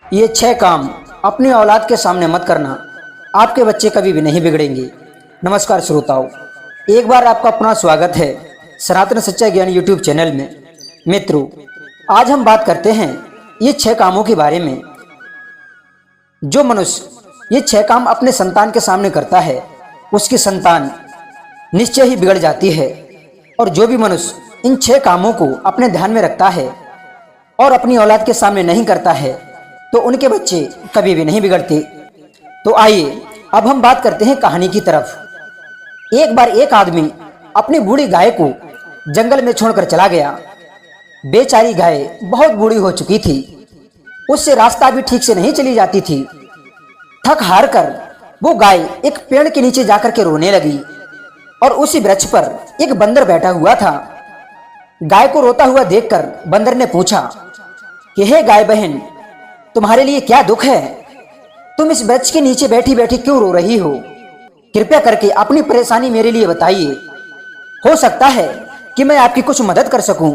ये 6 काम अपनी औलाद के सामने मत करना, आपके बच्चे कभी भी नहीं बिगड़ेंगे। नमस्कार श्रोताओं, एक बार आपका अपना स्वागत है सनातन सच्चा ज्ञान यूट्यूब चैनल में। मित्रों, आज हम बात करते हैं ये 6 कामों के बारे में। जो मनुष्य ये 6 काम अपने संतान के सामने करता है, उसकी संतान निश्चय ही बिगड़ जाती है। और जो भी मनुष्य इन 6 कामों को अपने ध्यान में रखता है और अपनी औलाद के सामने नहीं करता है, तो उनके बच्चे कभी भी नहीं बिगड़ते। तो आइए अब हम बात करते हैं कहानी की तरफ। एक बार एक आदमी अपनी बूढ़ी गाय को जंगल में छोड़कर चला गया। बेचारी गाय बहुत बूढ़ी हो चुकी थी, उससे रास्ता भी ठीक से नहीं चली जाती थी। थक हार कर वो गाय एक पेड़ के नीचे जाकर के रोने लगी और उसी वृक्ष पर एक बंदर बैठा हुआ था। गाय को रोता हुआ देखकर बंदर ने पूछा कि हे गाय बहन, तुम्हारे लिए क्या दुख है? तुम इस वृक्ष के नीचे बैठी बैठी क्यों रो रही हो? कृपया करके अपनी परेशानी मेरे लिए बताइए, हो सकता है कि मैं आपकी कुछ मदद कर सकूं।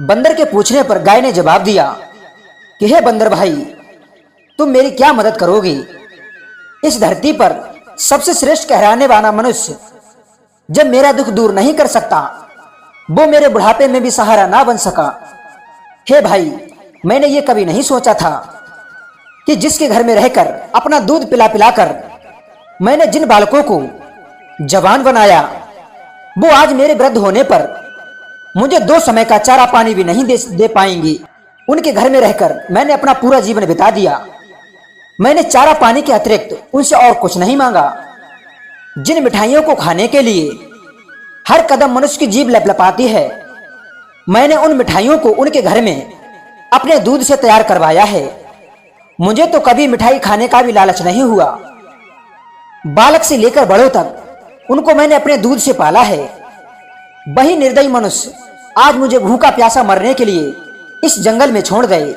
बंदर के पूछने पर गाय ने जवाब दिया कि हे बंदर भाई, तुम मेरी क्या मदद करोगे? इस धरती पर सबसे श्रेष्ठ कहलाने वाला मनुष्य जब मेरा दुख दूर नहीं कर सकता, वो मेरे बुढ़ापे में भी सहारा ना बन सका। हे भाई, मैंने ये कभी नहीं सोचा था कि जिसके घर में रहकर अपना दूध पिला पिलाकर मैंने जिन बालकों को जवान बनाया, वो आज मेरे वृद्ध होने पर मुझे 2 समय का चारा पानी भी नहीं दे पाएंगे। उनके घर में रहकर मैंने अपना पूरा जीवन बिता दिया। मैंने चारा पानी के अतिरिक्त उनसे और कुछ नहीं मांगा। जिन मिठाइयों को खाने के लिए हर कदम मनुष्य की जीभ लपलपाती है, मैंने उन मिठाइयों को उनके घर में अपने दूध से तैयार करवाया है। मुझे तो कभी मिठाई खाने का भी लालच नहीं हुआ। बालक से लेकर बड़ों तक उनको मैंने अपने दूध से पाला है। वही निर्दयी मनुष्य आज मुझे भूखा प्यासा मरने के लिए इस जंगल में छोड़ गए।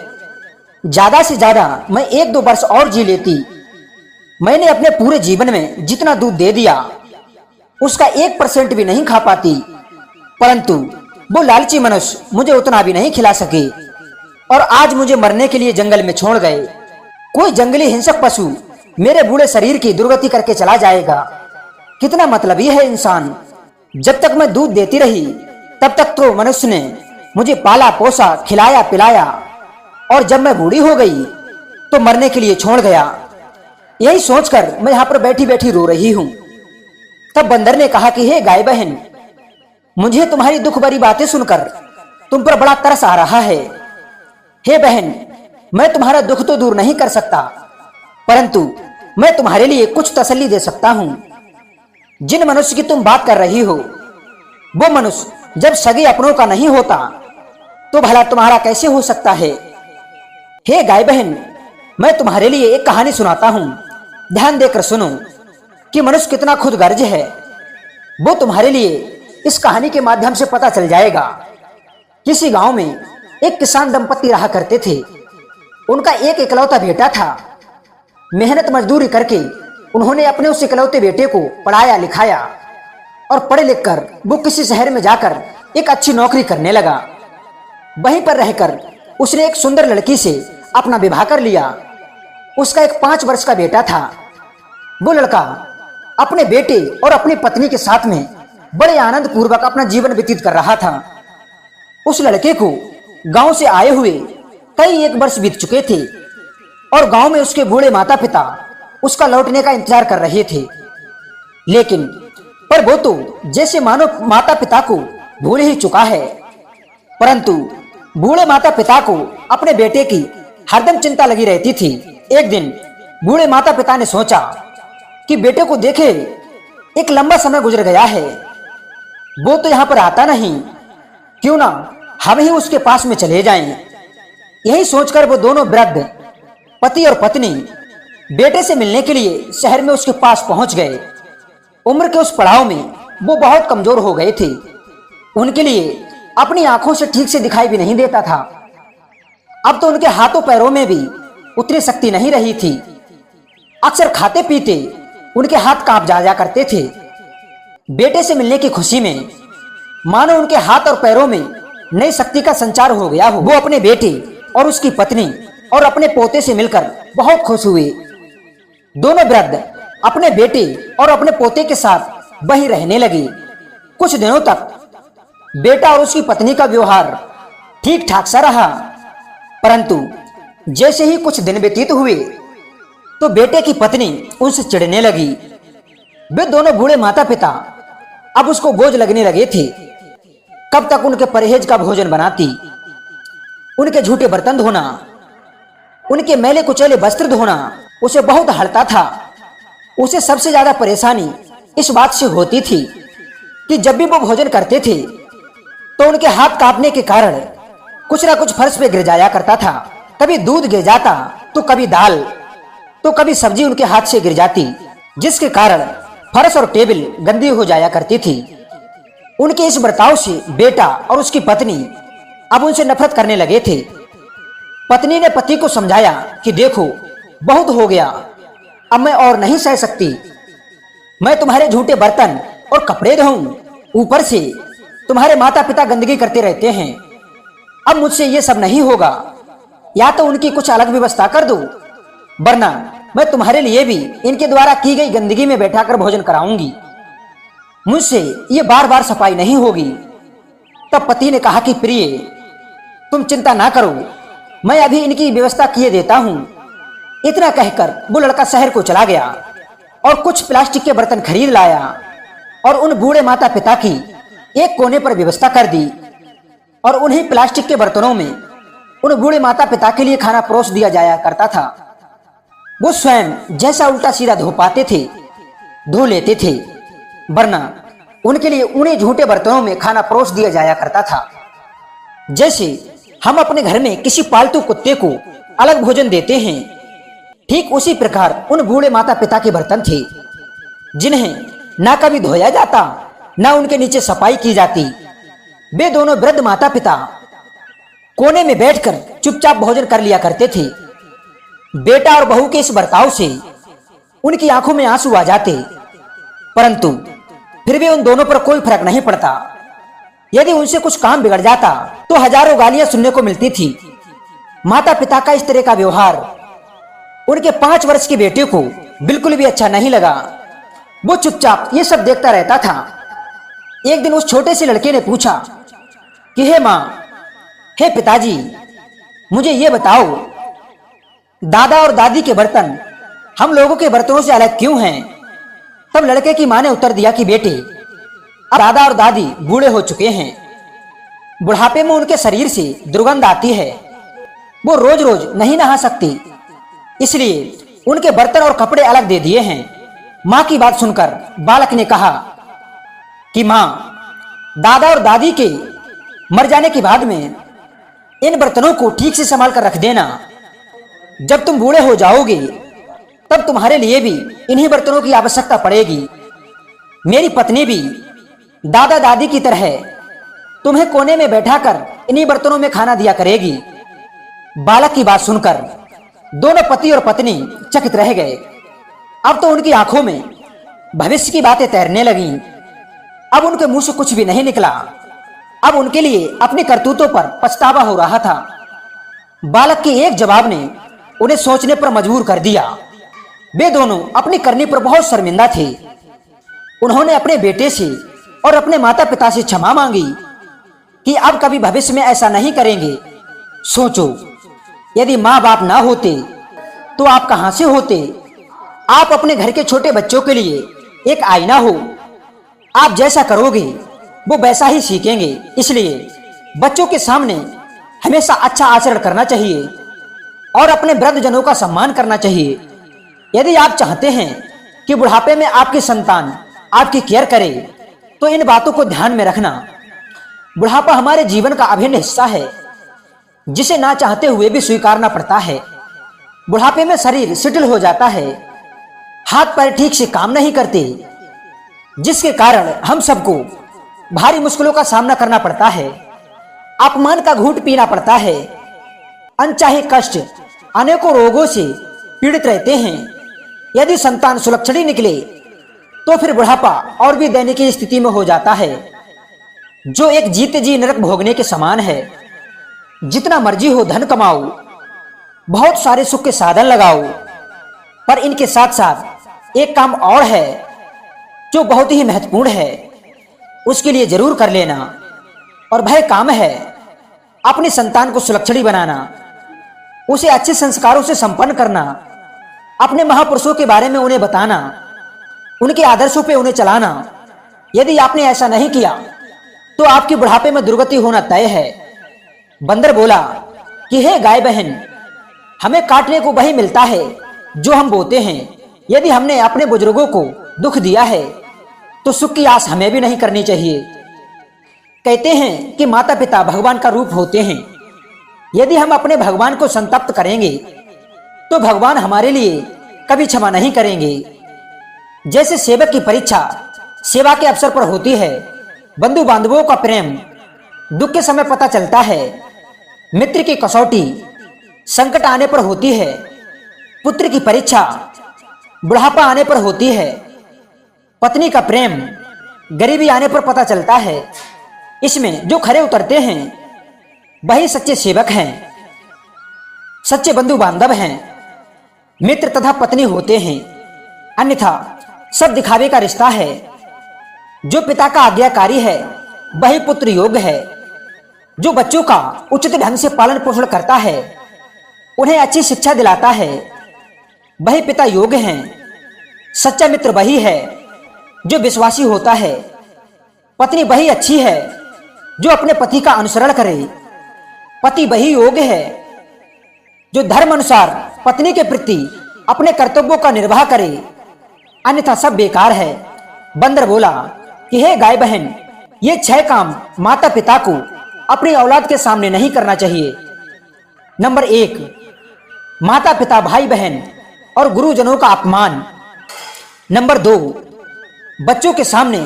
ज्यादा से ज्यादा मैं 1-2 वर्ष और जी लेती। मैंने अपने पूरे जीवन में जितना दूध दे दिया, उसका 1% भी नहीं खा पाती, परंतु वो लालची मनुष्य मुझे उतना भी नहीं खिला सके और आज मुझे मरने के लिए जंगल में छोड़ गए। कोई जंगली हिंसक पशु मेरे बूढ़े शरीर की दुर्गति करके चला जाएगा। कितना मतलबी है इंसान। जब तक मैं दूध देती रही, तब तक तो मनुष्य ने मुझे पाला पोसा, खिलाया पिलाया, और जब मैं बूढ़ी हो गई तो मरने के लिए छोड़ गया। यही सोचकर मैं यहाँ पर बैठी बैठी रो रही हूँ। तब बंदर ने कहा कि हे गाय बहन, मुझे तुम्हारी दुख भरी बातें सुनकर तुम पर बड़ा तरस आ रहा है। हे बहन, मैं तुम्हारा दुख तो दूर नहीं कर सकता, परंतु मैं तुम्हारे लिए कुछ तसल्ली दे सकता हूँ। जिन मनुष्य की तुम बात कर रही हो, वो मनुष्य जब सगे अपनों का नहीं होता, तो भला तुम्हारा कैसे हो सकता है? हे गाय बहन, मैं तुम्हारे लिए एक कहानी सुनाता हूँ, ध्यान देकर सुनो कि मनुष्य कितना खुदगर्ज है। वो तुम्हारे लिए इस कहानी के माध्यम से पता चल जाएगा। किसी गांव में एक किसान दंपत्ति रहा करते थे। उनका एक इकलौता बेटा था। मेहनत मजदूरी करके उन्होंने अपने उस इकलौते बेटे को पढ़ाया लिखाया और पढ़ लिख कर वो किसी शहर में जाकर एक अच्छी नौकरी करने लगा। वहीं पर रहकर उसने एक सुंदर लड़की से अपना विवाह कर लिया। उसका एक 5 वर्ष का बेटा था। वो लड़का अपने बेटे और अपनी पत्नी के साथ में बड़े आनंद पूर्वक अपना जीवन व्यतीत कर रहा था। उस लड़के को गांव से आए हुए कई 1 वर्ष बीत चुके थे और गांव में उसके बूढ़े माता पिता उसका लौटने का इंतजार कर रहे थे। लेकिन पर वो तो जैसे मानो माता पिता को भूल ही चुका है। परंतु बूढ़े माता पिता को अपने बेटे की हरदम चिंता लगी रहती थी। एक दिन बूढ़े माता पिता ने सोचा कि बेटे को देखे, एक लंबा समय गुजर गया है, वो तो यहाँ पर आता नहीं, क्यों ना हम ही उसके पास में चले जाएं। यही सोचकर वो दोनों वृद्ध पति और पत्नी बेटे से मिलने के लिए शहर में उसके पास पहुंच गए। उम्र के उस पड़ाव में वो बहुत कमजोर हो गए थे। उनके लिए अपनी आंखों से ठीक से दिखाई भी नहीं देता था। अब तो उनके हाथों पैरों में भी उतनी शक्ति नहीं रही थी। अक्सर खाते पीते उनके हाथ कांप जा करते थे। बेटे से मिलने की खुशी में मानो उनके हाथ और पैरों में नई शक्ति का संचार हो गया हो। वो अपने बेटे और उसकी पत्नी और अपने पोते से मिलकर बहुत खुश हुए। दोनों वृद्ध अपने बेटे और अपने पोते के साथ वहीं रहने लगे। कुछ दिनों तक बेटा और उसकी पत्नी का व्यवहार ठीक ठाक सा रहा, परंतु जैसे ही कुछ दिन व्यतीत हुए तो बेटे की पत्नी उनसे चिढ़ने लगी। वे दोनों बूढ़े माता पिता अब उसको बोझ लगने लगे थे। कब तक उनके परहेज का भोजन बनाती, उनके झूठे बर्तन धोना, उनके मैले कुचैले वस्त्र धोना उसे बहुत हड़ता था। उसे सबसे ज्यादा परेशानी इस बात से होती थी कि जब भी वो भोजन करते थे तो उनके हाथ कांपने के कारण कुछ ना कुछ फर्श पे गिर जाया करता था। कभी दूध गिर जाता तो कभी दाल तो कभी सब्जी उनके हाथ से गिर जाती, जिसके कारण फर्श और टेबल गंदी हो जाया करती थी। उनके इस बर्ताव से बेटा और उसकी पत्नी अब उनसे नफरत करने लगे थे। पत्नी ने पति को समझाया कि देखो बहुत हो गया, अब मैं और नहीं सह सकती। मैं तुम्हारे झूठे बर्तन और कपड़े धोऊं, ऊपर से तुम्हारे माता पिता गंदगी करते रहते हैं। अब मुझसे ये सब नहीं होगा, या तो उनकी कुछ अलग व्यवस्था कर दो, वरना मैं तुम्हारे लिए भी इनके द्वारा की गई गंदगी में बैठाकर भोजन कराऊंगी। मुझसे ये बार बार सफाई नहीं होगी। तब पति ने कहा कि प्रिय, तुम चिंता ना करो, मैं अभी इनकी व्यवस्था किए देता हूं। इतना कहकर वो लड़का शहर को चला गया और कुछ प्लास्टिक के बर्तन खरीद लाया और उन बूढ़े माता पिता की एक कोने पर व्यवस्था कर दी और उन्हीं प्लास्टिक के बर्तनों में उन बूढ़े माता पिता के लिए खाना परोस दिया जाया करता था। वो स्वयं जैसा उल्टा सीधा धो पाते थे धो लेते थे, वरना उनके लिए उन्हीं झूठे बर्तनों में खाना परोस दिया जाया करता था। जैसे हम अपने घर में किसी पालतू कुत्ते को अलग भोजन देते हैं, ठीक उसी प्रकार उन बूढ़े माता पिता के बर्तन थे, जिन्हें ना कभी धोया जाता ना उनके नीचे सफाई की जाती। वे दोनों वृद्ध माता पिता कोने में बैठकर चुपचाप भोजन कर लिया करते थे। बेटा और बहू के इस बर्ताव से उनकी आंखों में आंसू आ जाते, परंतु फिर भी उन दोनों पर कोई फर्क नहीं पड़ता। यदि उनसे कुछ काम बिगड़ जाता तो हजारों गालियां सुनने को मिलती थी। माता पिता का इस तरह का व्यवहार उनके 5 वर्ष के बेटे को बिल्कुल भी अच्छा नहीं लगा। वो चुपचाप ये सब देखता रहता था। एक दिन उस छोटे से लड़के ने पूछा कि हे माँ, हे पिताजी, मुझे ये बताओ, दादा और दादी के बर्तन हम लोगों के बर्तनों से अलग क्यों हैं? तब लड़के की मां ने उत्तर दिया कि बेटे, अब दादा और दादी बूढ़े हो चुके हैं। बुढ़ापे में उनके शरीर से दुर्गंध आती है, वो रोज रोज नहीं नहा सकती, इसलिए उनके बर्तन और कपड़े अलग दे दिए हैं। मां की बात सुनकर बालक ने कहा कि मां, दादा और दादी के मर जाने के बाद में इन बर्तनों को ठीक से संभाल कर रख देना। जब तुम बूढ़े हो जाओगे तब तुम्हारे लिए भी इन्हीं बर्तनों की आवश्यकता पड़ेगी। मेरी पत्नी भी दादा दादी की तरह तुम्हें कोने में बैठाकर इन्हीं बर्तनों में खाना दिया करेगी। बालक की बात सुनकर दोनों पति और पत्नी चकित रह गए। अब तो उनकी आंखों में भविष्य की बातें तैरने लगीं। अब उनके मुंह से कुछ भी नहीं निकला। अब उनके लिए अपनी करतूतों पर पछतावा हो रहा था। बालक के एक जवाब ने उन्हें सोचने पर मजबूर कर दिया। वे दोनों अपनी करनी पर बहुत शर्मिंदा थे। उन्होंने अपने बेटे से और अपने माता पिता से क्षमा मांगी कि अब कभी भविष्य में ऐसा नहीं करेंगे। सोचो, यदि माँ बाप ना होते तो आप कहां से होते? आप अपने घर के छोटे बच्चों के लिए एक आईना हो। आप जैसा करोगे वो वैसा ही सीखेंगे। इसलिए बच्चों के सामने हमेशा अच्छा आचरण करना चाहिए और अपने वृद्धजनों का सम्मान करना चाहिए। यदि आप चाहते हैं कि बुढ़ापे में आपकी संतान आपकी केयर करे तो इन बातों को ध्यान में रखना। बुढ़ापा हमारे जीवन का अभिन्न हिस्सा है, जिसे ना चाहते हुए भी स्वीकारना पड़ता है। बुढ़ापे में शरीर शिथिल हो जाता है, हाथ पैर ठीक से काम नहीं करते, जिसके कारण हम सबको भारी मुश्किलों का सामना करना पड़ता है, अपमान का घूंट पीना पड़ता है, अनचाहे कष्ट, अनेकों रोगों से पीड़ित रहते हैं। यदि संतान सुलक्षणी निकले तो फिर बुढ़ापा और भी दयनीय स्थिति में हो जाता है, जो एक जीते जी नरक भोगने के समान है। जितना मर्जी हो धन कमाओ, बहुत सारे सुख के साधन लगाओ, पर इनके साथ साथ एक काम और है जो बहुत ही महत्वपूर्ण है, उसके लिए जरूर कर लेना। और वह काम है अपनी संतान को सुलक्षणी बनाना, उसे अच्छे संस्कारों से संपन्न करना, अपने महापुरुषों के बारे में उन्हें बताना, उनके आदर्शों पे उन्हें चलाना। यदि आपने ऐसा नहीं किया तो आपकी बुढ़ापे में दुर्गति होना तय है। बंदर बोला कि हे गाय बहन, हमें काटने को वही मिलता है जो हम बोते हैं। यदि हमने अपने बुजुर्गों को दुख दिया है तो सुख की आस हमें भी नहीं करनी चाहिए। कहते हैं कि माता पिता भगवान का रूप होते हैं। यदि हम अपने भगवान को संतप्त करेंगे तो भगवान हमारे लिए कभी क्षमा नहीं करेंगे। जैसे सेवक की परीक्षा सेवा के अवसर पर होती है, बंधु बांधवों का प्रेम दुख के समय पता चलता है, मित्र की कसौटी संकट आने पर होती है, पुत्र की परीक्षा बुढ़ापा आने पर होती है, पत्नी का प्रेम गरीबी आने पर पता चलता है। इसमें जो खरे उतरते हैं वही सच्चे सेवक हैं, सच्चे बंधु बांधव हैं, मित्र तथा पत्नी होते हैं। अन्यथा सब दिखावे का रिश्ता है। जो पिता का आज्ञाकारी है वही पुत्र योग्य है। जो बच्चों का उचित ढंग से पालन पोषण करता है, उन्हें अच्छी शिक्षा दिलाता है, वही पिता योग्य हैं। सच्चा मित्र वही है जो विश्वासी होता है। पत्नी वही अच्छी है जो अपने पति का अनुसरण करे। पति वही योग्य है जो धर्म अनुसार पत्नी के प्रति अपने कर्तव्यों का निर्वाह करे, अन्यथा सब बेकार है। बंदर बोला कि हे गाय बहन, ये 6 काम माता पिता को अपनी औलाद के सामने नहीं करना चाहिए। नंबर 1, माता पिता भाई बहन और गुरुजनों का अपमान। नंबर 2, बच्चों के सामने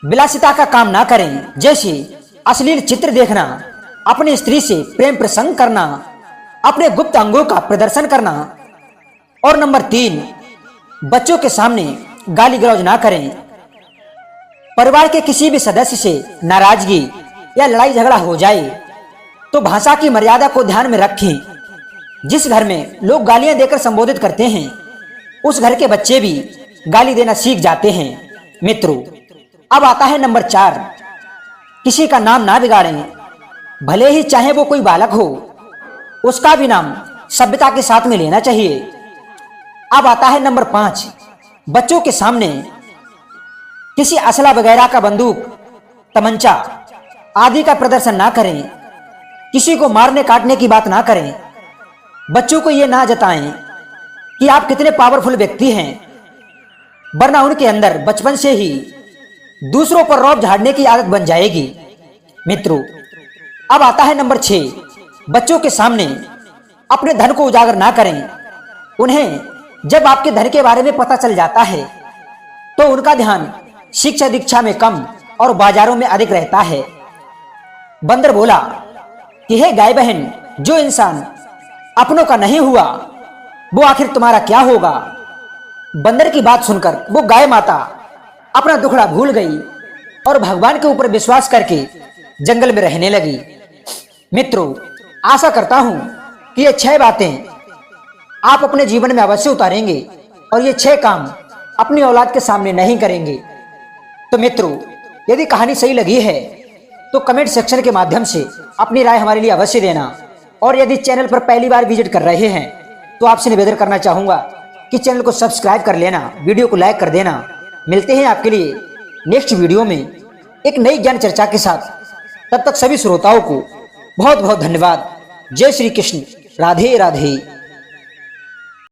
विलासिता का काम ना करें, जैसे अश्लील चित्र देखना, अपनी स्त्री से प्रेम प्रसंग करना, अपने गुप्त अंगों का प्रदर्शन करना। और नंबर 3, बच्चों के सामने गाली गलौज ना करें। परिवार के किसी भी सदस्य से नाराजगी या लड़ाई झगड़ा हो जाए तो भाषा की मर्यादा को ध्यान में रखें। जिस घर में लोग गालियां देकर संबोधित करते हैं, उस घर के बच्चे भी गाली देना सीख जाते हैं। मित्रों, अब आता है नंबर 4, किसी का नाम ना बिगाड़ें। भले ही चाहे वो कोई बालक हो, उसका भी नाम सभ्यता के साथ में लेना चाहिए। अब आता है नंबर 5, बच्चों के सामने किसी असला वगैरह का बंदूक, तमंचा आदि का प्रदर्शन ना करें। किसी को मारने काटने की बात ना करें। बच्चों को ये ना जताएं कि आप कितने पावरफुल व्यक्ति हैं, वरना उनके अंदर बचपन से ही दूसरों पर रौब झाड़ने की आदत बन जाएगी। मित्रों, अब आता है नंबर 6, बच्चों के सामने अपने धन को उजागर ना करें। उन्हें जब आपके धन के बारे में पता चल जाता है तो उनका ध्यान शिक्षा दीक्षा में कम और बाजारों में अधिक रहता है। बंदर बोला कि हे गाय बहन, जो इंसान अपनों का नहीं हुआ वो आखिर तुम्हारा क्या होगा। बंदर की बात सुनकर वो गाय माता अपना दुखड़ा भूल गई और भगवान के ऊपर विश्वास करके जंगल में रहने लगी। मित्रों, आशा करता हूं कि ये 6 बातें आप अपने जीवन में अवश्य उतारेंगे और ये 6 काम अपनी औलाद के सामने नहीं करेंगे। तो मित्रों, यदि कहानी सही लगी है तो कमेंट सेक्शन के माध्यम से अपनी राय हमारे लिए अवश्य देना। और यदि चैनल पर पहली बार विजिट कर रहे हैं तो आपसे निवेदन करना चाहूंगा कि चैनल को सब्सक्राइब कर लेना, वीडियो को लाइक कर देना। मिलते हैं आपके लिए नेक्स्ट वीडियो में एक नई ज्ञान चर्चा के साथ। तब तक सभी श्रोताओं को बहुत बहुत धन्यवाद। जय श्री कृष्ण। राधे राधे।